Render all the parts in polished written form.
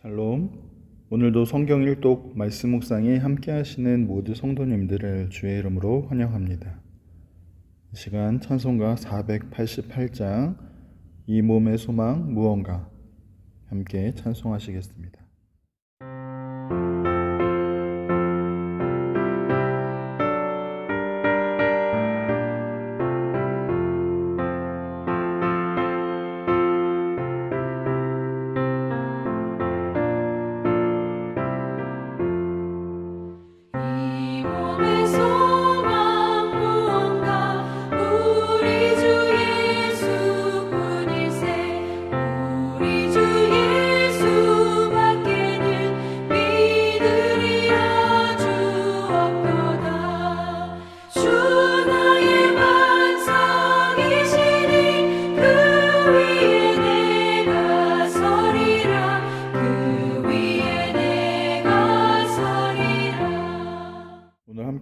샬롬. 오늘도 성경 일독 말씀 묵상에 함께 하시는 모두 성도님들을 주의 이름으로 환영합니다. 이 시간 찬송가 488장 이 몸의 소망 무언가 함께 찬송하시겠습니다.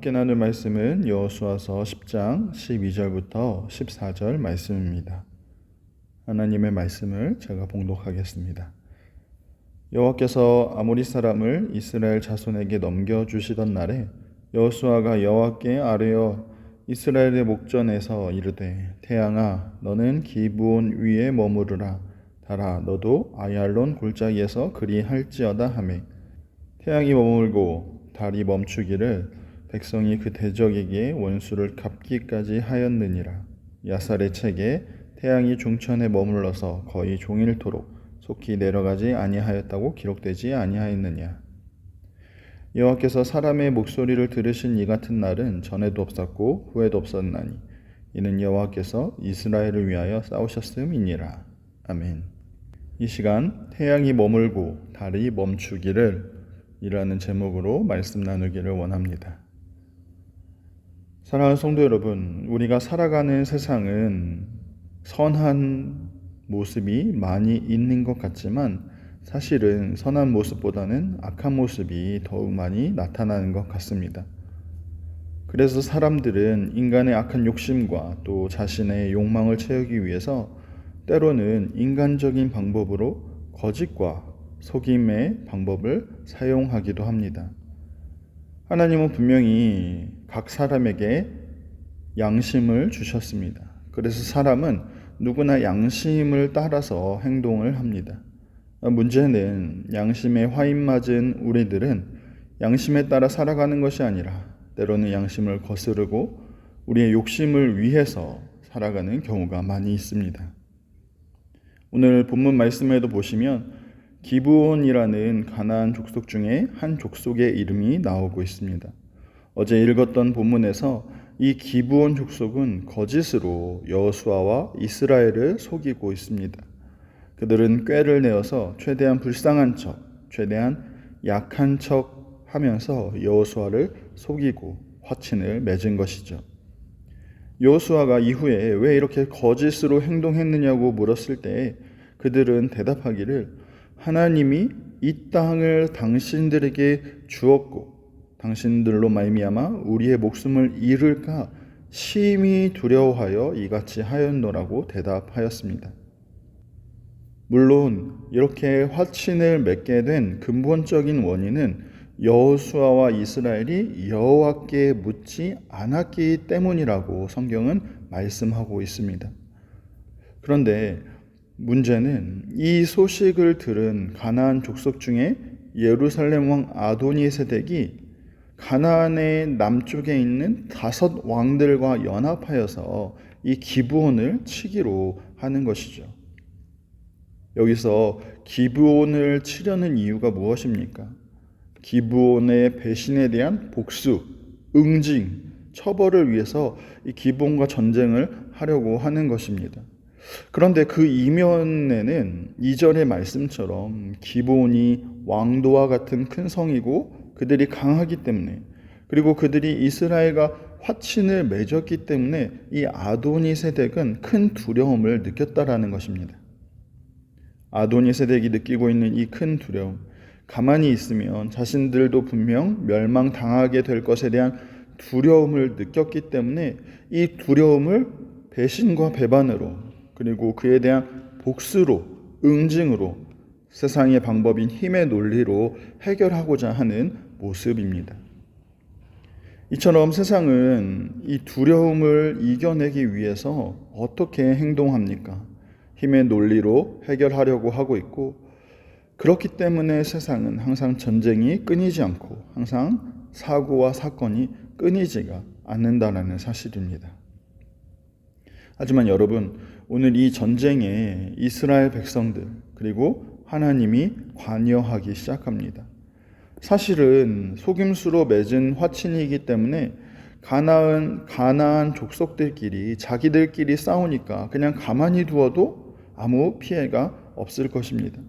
함께 나눌 말씀은 여호수아서 10장 12절부터 14절 말씀입니다. 하나님의 말씀을 제가 봉독하겠습니다. 여호와께서 아모리 사람을 이스라엘 자손에게 넘겨주시던 날에 여호수아가 여호와께 아뢰어 이스라엘의 목전에서 이르되 태양아 너는 기브온 위에 머무르라 달아 너도 아얄론 골짜기에서 그리할지어다 하매 태양이 머물고 달이 멈추기를 백성이 그 대적에게 원수를 갚기까지 하였느니라. 야살의 책에 태양이 중천에 머물러서 거의 종일토록 속히 내려가지 아니하였다고 기록되지 아니하였느냐. 여호와께서 사람의 목소리를 들으신 이 같은 날은 전에도 없었고 후에도 없었나니 이는 여호와께서 이스라엘을 위하여 싸우셨음이니라. 아멘. 이 시간 태양이 머물고 달이 멈추기를 이라는 제목으로 말씀 나누기를 원합니다. 사랑하는 성도 여러분, 우리가 살아가는 세상은 선한 모습이 많이 있는 것 같지만 사실은 선한 모습보다는 악한 모습이 더욱 많이 나타나는 것 같습니다. 그래서 사람들은 인간의 악한 욕심과 또 자신의 욕망을 채우기 위해서 때로는 인간적인 방법으로 거짓과 속임의 방법을 사용하기도 합니다. 하나님은 분명히 각 사람에게 양심을 주셨습니다. 그래서 사람은 누구나 양심을 따라서 행동을 합니다. 문제는 양심에 화인맞은 우리들은 양심에 따라 살아가는 것이 아니라 때로는 양심을 거스르고 우리의 욕심을 위해서 살아가는 경우가 많이 있습니다. 오늘 본문 말씀에도 보시면 기브온이라는 가나안 족속 중에 한 족속의 이름이 나오고 있습니다. 어제 읽었던 본문에서 이 기브온 족속은 거짓으로 여호수아와 이스라엘을 속이고 있습니다. 그들은 꾀를 내어서 최대한 불쌍한 척, 최대한 약한 척 하면서 여호수아를 속이고 화친을 맺은 것이죠. 여호수아가 이후에 왜 이렇게 거짓으로 행동했느냐고 물었을 때 그들은 대답하기를 하나님이 이 땅을 당신들에게 주었고 당신들로 말미암아 우리의 목숨을 잃을까 심히 두려워하여 이같이 하였노라고 대답하였습니다. 물론 이렇게 화친을 맺게 된 근본적인 원인은 여호수아와 이스라엘이 여호와께 묻지 않았기 때문이라고 성경은 말씀하고 있습니다. 그런데 문제는 이 소식을 들은 가나안 족속 중에 예루살렘 왕 아도니세덱이 가나안의 남쪽에 있는 5 왕들과 연합하여서 이 기브온을 치기로 하는 것이죠. 여기서 기브온을 치려는 이유가 무엇입니까? 기브온의 배신에 대한 복수, 응징, 처벌을 위해서 이 기브온과 전쟁을 하려고 하는 것입니다. 그런데 그 이면에는 이전의 말씀처럼 기브온이 왕도와 같은 큰 성이고 그들이 강하기 때문에 그리고 그들이 이스라엘과 화친을 맺었기 때문에 이 아도니세덱은 큰 두려움을 느꼈다라는 것입니다. 아도니세덱이 느끼고 있는 이 큰 두려움, 가만히 있으면 자신들도 분명 멸망당하게 될 것에 대한 두려움을 느꼈기 때문에 이 두려움을 배신과 배반으로 그리고 그에 대한 복수로, 응징으로 세상의 방법인 힘의 논리로 해결하고자 하는 모습입니다. 이처럼 세상은 이 두려움을 이겨내기 위해서 어떻게 행동합니까? 힘의 논리로 해결하려고 하고 있고, 그렇기 때문에 세상은 항상 전쟁이 끊이지 않고 항상 사고와 사건이 끊이지가 않는다는 사실입니다. 하지만 여러분, 오늘 이 전쟁에 이스라엘 백성들 그리고 하나님이 관여하기 시작합니다. 사실은 속임수로 맺은 화친이기 때문에 가나안 족속들끼리 자기들끼리 싸우니까 그냥 가만히 두어도 아무 피해가 없을 것입니다.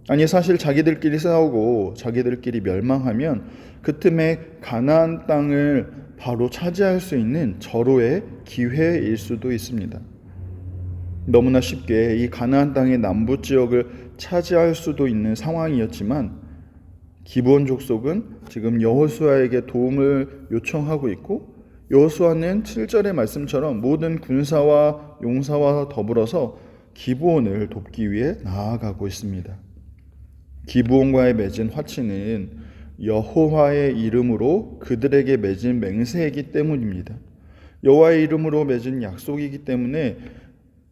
아니, 사실 자기들끼리 싸우고 자기들끼리 멸망하면 그 틈에 가나안 땅을 바로 차지할 수 있는 절호의 기회일 수도 있습니다. 너무나 쉽게 이 가나안 땅의 남부 지역을 차지할 수도 있는 상황이었지만 기브온 족속은 지금 여호수아에게 도움을 요청하고 있고, 여호수아는 7절의 말씀처럼 모든 군사와 용사와 더불어서 기브온을 돕기 위해 나아가고 있습니다. 기브온과의 맺은 화친은 여호와의 이름으로 그들에게 맺은 맹세이기 때문입니다. 여호와의 이름으로 맺은 약속이기 때문에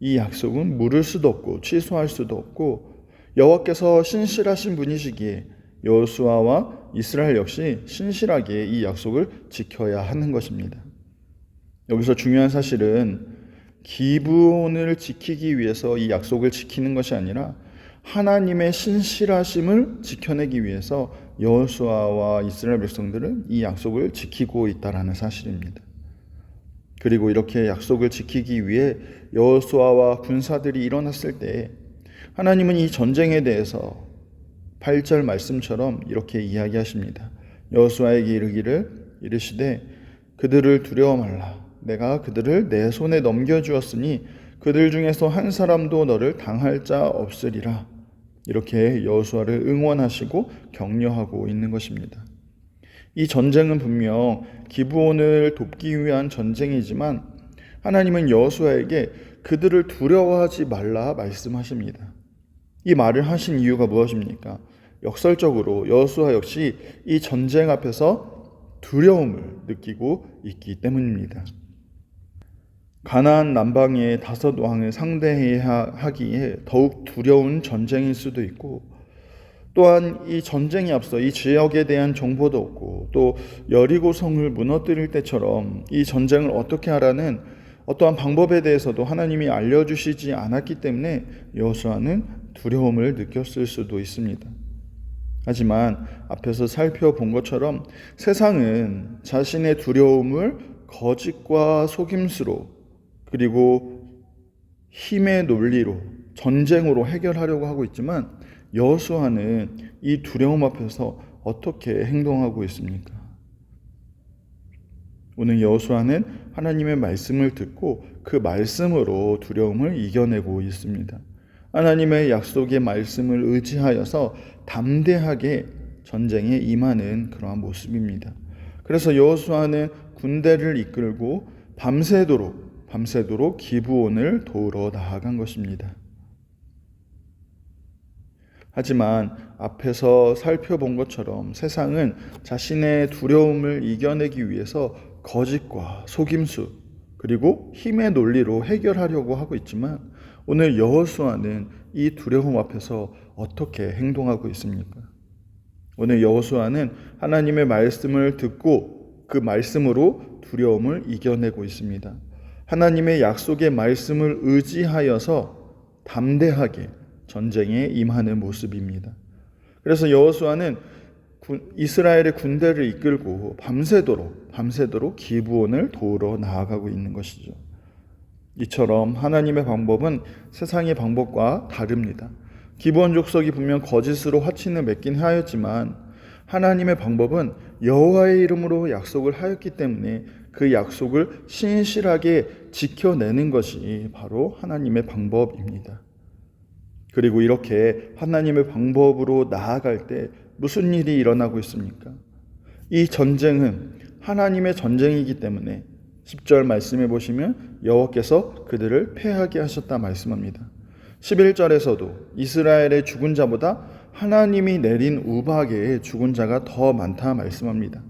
이 약속은 물을 수도 없고 취소할 수도 없고, 여호와께서 신실하신 분이시기에 여호수아와 이스라엘 역시 신실하게 이 약속을 지켜야 하는 것입니다. 여기서 중요한 사실은 기브온을 지키기 위해서 이 약속을 지키는 것이 아니라 하나님의 신실하심을 지켜내기 위해서 여호수아와 이스라엘 백성들은 이 약속을 지키고 있다는 사실입니다. 그리고 이렇게 약속을 지키기 위해 여호수아와 군사들이 일어났을 때 하나님은 이 전쟁에 대해서 8절 말씀처럼 이렇게 이야기하십니다. 여호수아에게 이르시되 그들을 두려워 말라. 내가 그들을 내 손에 넘겨주었으니 그들 중에서 한 사람도 너를 당할 자 없으리라. 이렇게 여호수아를 응원하시고 격려하고 있는 것입니다. 이 전쟁은 분명 기브온을 돕기 위한 전쟁이지만 하나님은 여호수아에게 그들을 두려워하지 말라 말씀하십니다. 이 말을 하신 이유가 무엇입니까? 역설적으로 여호수아 역시 이 전쟁 앞에서 두려움을 느끼고 있기 때문입니다. 가나안 남방의 5왕을 상대해야 하기에 더욱 두려운 전쟁일 수도 있고, 또한 이 전쟁에 앞서 이 지역에 대한 정보도 없고, 또 여리고 성을 무너뜨릴 때처럼 이 전쟁을 어떻게 하라는 어떠한 방법에 대해서도 하나님이 알려주시지 않았기 때문에 여호수아는 두려움을 느꼈을 수도 있습니다. 하지만 앞에서 살펴본 것처럼 세상은 자신의 두려움을 거짓과 속임수로 그리고 힘의 논리로 전쟁으로 해결하려고 하고 있지만 여호수아는 이 두려움 앞에서 어떻게 행동하고 있습니까? 오늘 여호수아는 하나님의 말씀을 듣고 그 말씀으로 두려움을 이겨내고 있습니다. 하나님의 약속의 말씀을 의지하여서 담대하게 전쟁에 임하는 그러한 모습입니다. 그래서 여호수아는 군대를 이끌고 밤새도록 기브온을 도우러 나아간 것입니다. 하지만 앞에서 살펴본 것처럼 세상은 자신의 두려움을 이겨내기 위해서 거짓과 속임수 그리고 힘의 논리로 해결하려고 하고 있지만 오늘 여호수아는 이 두려움 앞에서 어떻게 행동하고 있습니까? 오늘 여호수아는 하나님의 말씀을 듣고 그 말씀으로 두려움을 이겨내고 있습니다. 하나님의 약속의 말씀을 의지하여서 담대하게 전쟁에 임하는 모습입니다. 그래서 여호수아는 이스라엘의 군대를 이끌고 밤새도록 기브온을 도우러 나아가고 있는 것이죠. 이처럼 하나님의 방법은 세상의 방법과 다릅니다. 기브온 족속이 분명 거짓으로 화친을 맺긴 하였지만 하나님의 방법은 여호와의 이름으로 약속을 하였기 때문에 그 약속을 신실하게 지켜내는 것이 바로 하나님의 방법입니다. 그리고 이렇게 하나님의 방법으로 나아갈 때 무슨 일이 일어나고 있습니까? 이 전쟁은 하나님의 전쟁이기 때문에 10절 말씀해 보시면 여호와께서 그들을 패하게 하셨다 말씀합니다. 11절에서도 이스라엘의 죽은 자보다 하나님이 내린 우박에 죽은 자가 더 많다 말씀합니다.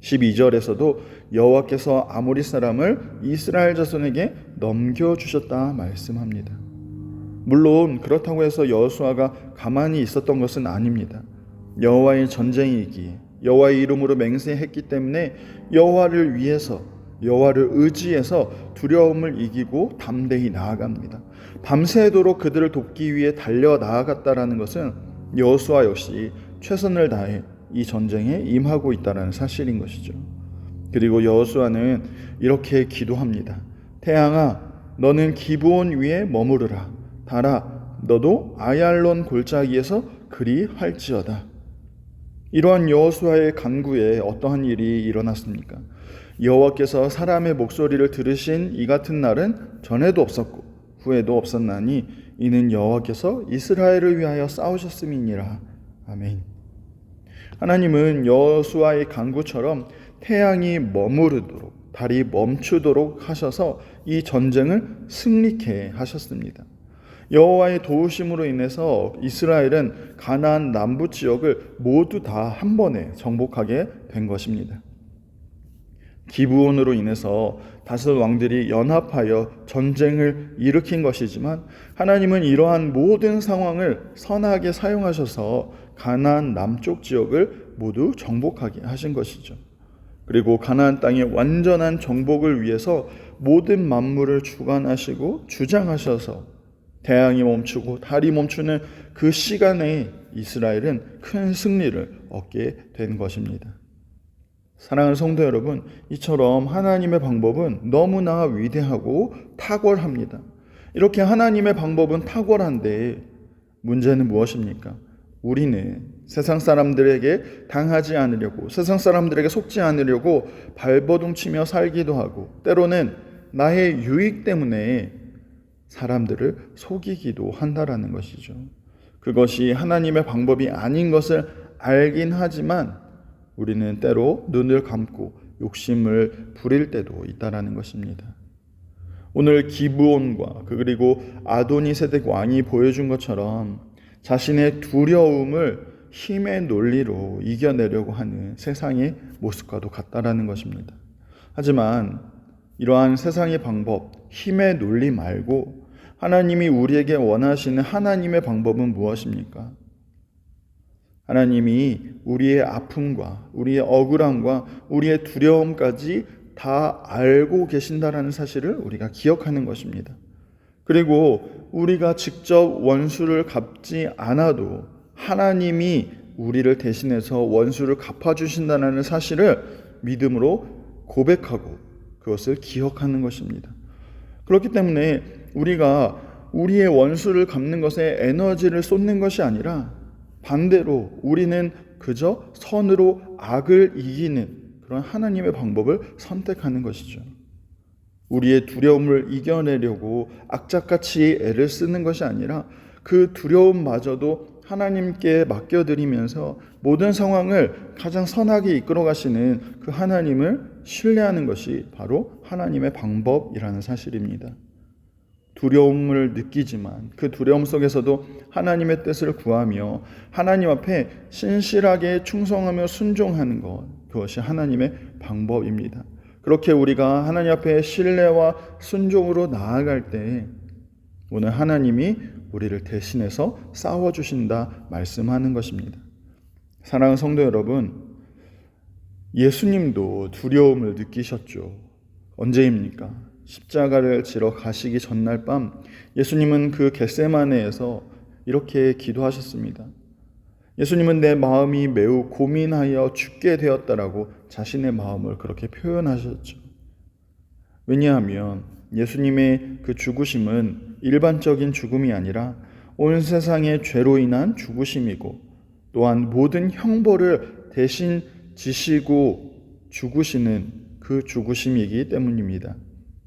12절에서도 여호와께서 아모리 사람을 이스라엘 자손에게 넘겨주셨다 말씀합니다. 물론 그렇다고 해서 여호수아가 가만히 있었던 것은 아닙니다. 여호와의 전쟁이기에 여호와의 이름으로 맹세했기 때문에 여호와를 위해서, 여호와를 의지해서 두려움을 이기고 담대히 나아갑니다. 밤새도록 그들을 돕기 위해 달려 나아갔다라는 것은 여호수아 역시 최선을 다해 이 전쟁에 임하고 있다는 사실인 것이죠. 그리고 여호수아는 이렇게 기도합니다. 태양아, 너는 기브온 위에 머무르라. 달아, 너도 아얄론 골짜기에서 그리할지어다. 이러한 여호수아의 간구에 어떠한 일이 일어났습니까? 여호와께서 사람의 목소리를 들으신 이 같은 날은 전에도 없었고 후에도 없었나니 이는 여호와께서 이스라엘을 위하여 싸우셨음이니라. 아멘. 하나님은 여호수아의 간구처럼 태양이 머무르도록, 달이 멈추도록 하셔서 이 전쟁을 승리케 하셨습니다. 여호와의 도우심으로 인해서 이스라엘은 가나안 남부 지역을 모두 다 한 번에 정복하게 된 것입니다. 기브온으로 인해서 다섯 왕들이 연합하여 전쟁을 일으킨 것이지만 하나님은 이러한 모든 상황을 선하게 사용하셔서 가나안 남쪽 지역을 모두 정복하게 하신 것이죠. 그리고 가나안 땅의 완전한 정복을 위해서 모든 만물을 주관하시고 주장하셔서 태양이 멈추고 달이 멈추는 그 시간에 이스라엘은 큰 승리를 얻게 된 것입니다. 사랑하는 성도 여러분, 이처럼 하나님의 방법은 너무나 위대하고 탁월합니다. 이렇게 하나님의 방법은 탁월한데 문제는 무엇입니까? 우리는 세상 사람들에게 당하지 않으려고, 세상 사람들에게 속지 않으려고 발버둥치며 살기도 하고, 때로는 나의 유익 때문에 사람들을 속이기도 한다라는 것이죠. 그것이 하나님의 방법이 아닌 것을 알긴 하지만 우리는 때로 눈을 감고 욕심을 부릴 때도 있다라는 것입니다. 오늘 기브온과 그리고 아도니세덱 왕이 보여준 것처럼 자신의 두려움을 힘의 논리로 이겨내려고 하는 세상의 모습과도 같다라는 것입니다. 하지만 이러한 세상의 방법, 힘의 논리 말고 하나님이 우리에게 원하시는 하나님의 방법은 무엇입니까? 하나님이 우리의 아픔과 우리의 억울함과 우리의 두려움까지 다 알고 계신다라는 사실을 우리가 기억하는 것입니다. 그리고 우리가 직접 원수를 갚지 않아도 하나님이 우리를 대신해서 원수를 갚아주신다는 사실을 믿음으로 고백하고 그것을 기억하는 것입니다. 그렇기 때문에 우리가 우리의 원수를 갚는 것에 에너지를 쏟는 것이 아니라 반대로 우리는 그저 선으로 악을 이기는 그런 하나님의 방법을 선택하는 것이죠. 우리의 두려움을 이겨내려고 악착같이 애를 쓰는 것이 아니라 그 두려움마저도 하나님께 맡겨드리면서 모든 상황을 가장 선하게 이끌어 가시는 그 하나님을 신뢰하는 것이 바로 하나님의 방법이라는 사실입니다. 두려움을 느끼지만 그 두려움 속에서도 하나님의 뜻을 구하며 하나님 앞에 신실하게 충성하며 순종하는 것, 그것이 하나님의 방법입니다. 그렇게 우리가 하나님 앞에 신뢰와 순종으로 나아갈 때 오늘 하나님이 우리를 대신해서 싸워주신다 말씀하는 것입니다. 사랑하는 성도 여러분, 예수님도 두려움을 느끼셨죠. 언제입니까? 십자가를 지러 가시기 전날 밤 예수님은 그 겟세마네에서 이렇게 기도하셨습니다. 예수님은 내 마음이 매우 고민하여 죽게 되었다라고 자신의 마음을 그렇게 표현하셨죠. 왜냐하면 예수님의 그 죽으심은 일반적인 죽음이 아니라 온 세상의 죄로 인한 죽으심이고 또한 모든 형벌을 대신 지시고 죽으시는 그 죽으심이기 때문입니다.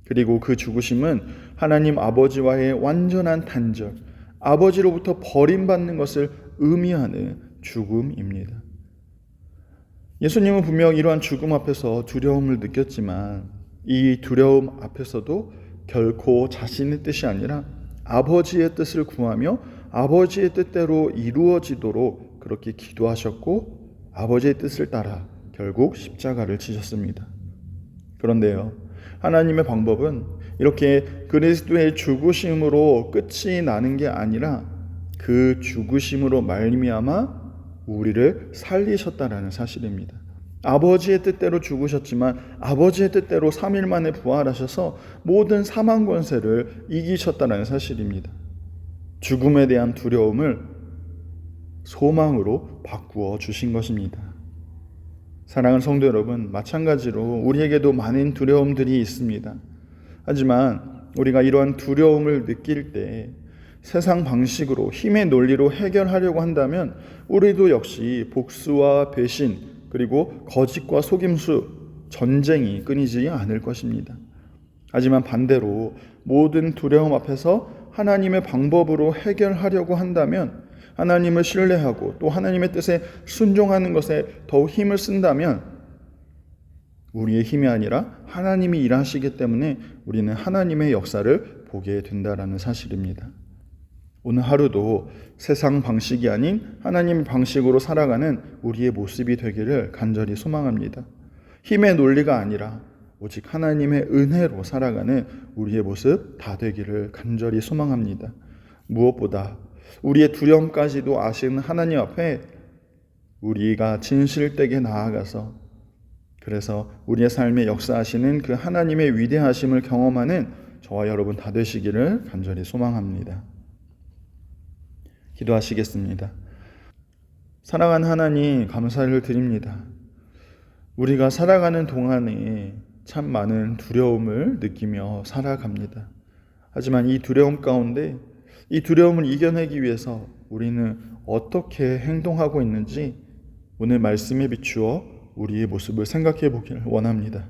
그리고 그 죽으심은 하나님 아버지와의 완전한 단절, 아버지로부터 버림받는 것을 의미하는 죽음입니다. 예수님은 분명 이러한 죽음 앞에서 두려움을 느꼈지만 이 두려움 앞에서도 결코 자신의 뜻이 아니라 아버지의 뜻을 구하며 아버지의 뜻대로 이루어지도록 그렇게 기도하셨고 아버지의 뜻을 따라 결국 십자가를 지셨습니다. 그런데요, 하나님의 방법은 이렇게 그리스도의 죽으심으로 끝이 나는 게 아니라 그 죽으심으로 말미암아 우리를 살리셨다라는 사실입니다. 아버지의 뜻대로 죽으셨지만 아버지의 뜻대로 3일 만에 부활하셔서 모든 사망 권세를 이기셨다는 사실입니다. 죽음에 대한 두려움을 소망으로 바꾸어 주신 것입니다. 사랑하는 성도 여러분, 마찬가지로 우리에게도 많은 두려움들이 있습니다. 하지만 우리가 이러한 두려움을 느낄 때 세상 방식으로 힘의 논리로 해결하려고 한다면 우리도 역시 복수와 배신 그리고 거짓과 속임수, 전쟁이 끊이지 않을 것입니다. 하지만 반대로 모든 두려움 앞에서 하나님의 방법으로 해결하려고 한다면 하나님을 신뢰하고 또 하나님의 뜻에 순종하는 것에 더욱 힘을 쓴다면 우리의 힘이 아니라 하나님이 일하시기 때문에 우리는 하나님의 역사를 보게 된다라는 사실입니다. 오늘 하루도 세상 방식이 아닌 하나님 방식으로 살아가는 우리의 모습이 되기를 간절히 소망합니다. 힘의 논리가 아니라 오직 하나님의 은혜로 살아가는 우리의 모습 다 되기를 간절히 소망합니다. 무엇보다 우리의 두려움까지도 아시는 하나님 앞에 우리가 진실되게 나아가서 그래서 우리의 삶에 역사하시는 그 하나님의 위대하심을 경험하는 저와 여러분 다 되시기를 간절히 소망합니다. 기도하시겠습니다. 사랑하는 하나님, 감사를 드립니다. 우리가 살아가는 동안에 참 많은 두려움을 느끼며 살아갑니다. 하지만 이 두려움 가운데 이 두려움을 이겨내기 위해서 우리는 어떻게 행동하고 있는지 오늘 말씀에 비추어 우리의 모습을 생각해 보기를 원합니다.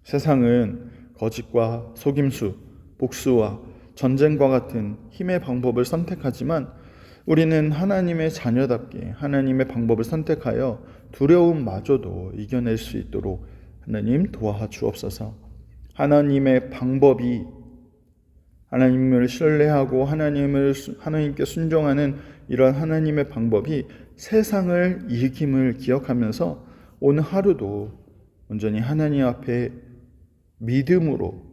세상은 거짓과 속임수, 복수와 전쟁과 같은 힘의 방법을 선택하지만 우리는 하나님의 자녀답게 하나님의 방법을 선택하여 두려움마저도 이겨낼 수 있도록 하나님 도와주옵소서. 하나님의 방법이 하나님을 신뢰하고 하나님께 순종하는 이런 하나님의 방법이 세상을 이김을 기억하면서 오늘 하루도 온전히 하나님 앞에 믿음으로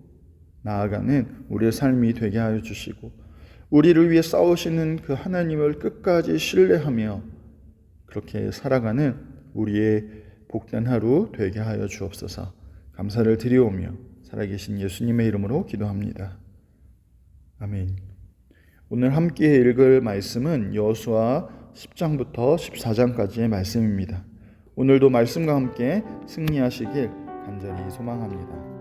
나아가는 우리의 삶이 되게 하여 주시고 우리를 위해 싸우시는 그 하나님을 끝까지 신뢰하며 그렇게 살아가는 우리의 복된 하루 되게 하여 주옵소서. 감사를 드리오며 살아계신 예수님의 이름으로 기도합니다. 아멘. 오늘 함께 읽을 말씀은 여호수아 10장부터 14장까지의 말씀입니다. 오늘도 말씀과 함께 승리하시길 간절히 소망합니다.